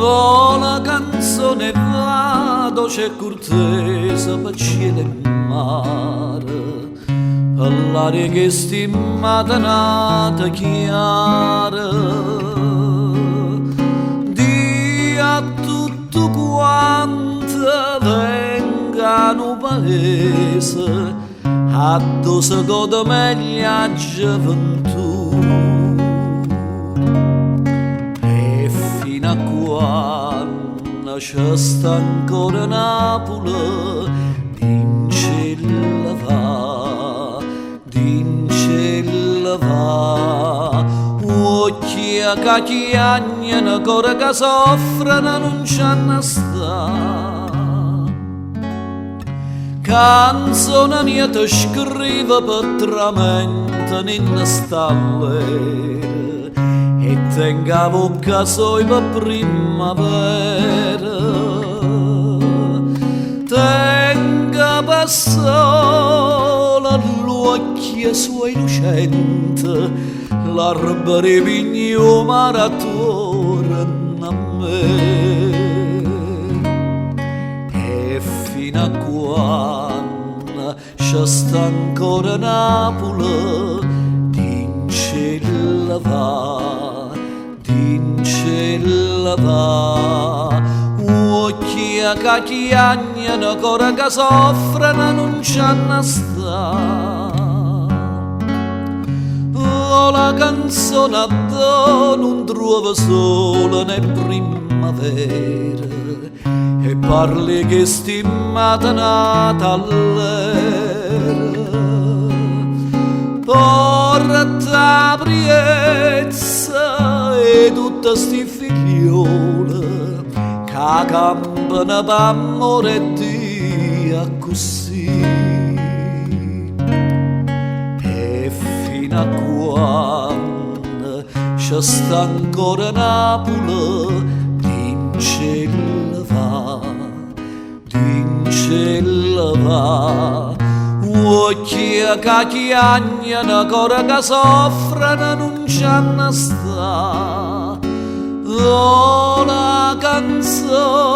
vola canzone va, dolce cortese per cielo e mare, per l'aria che stimata nata chiara. Di a tutto quanto vengano paese, a dove si gode meglio a gioventù. E fino a quando c'è sta ancora Napoli, d'incella va, occhi che chiagnano, ancora che soffrono, non c'hanno sta. Canzone mia ti scrivo per tramentare in stalle e tenga bocca soi per primavera. Tenga per sole l'occhio suoi lucente, l'arbore vigno mare attorno a me. E fino a quando c'è sta ancora Napoli, d'incella va, occhi che chiagnano, ancora che soffrono, non c'hanno sta. La canzone a non trova solo né primavera, e parli che stimata nata all'era. Porta priezza e tutta sti figliole che campano per amore e Dio così. E fino a quando c'è sta ancora Napoli, d'incella va, occhi che chiagnano, ancora che soffrono, non c'hanno sta. Oh, la canzone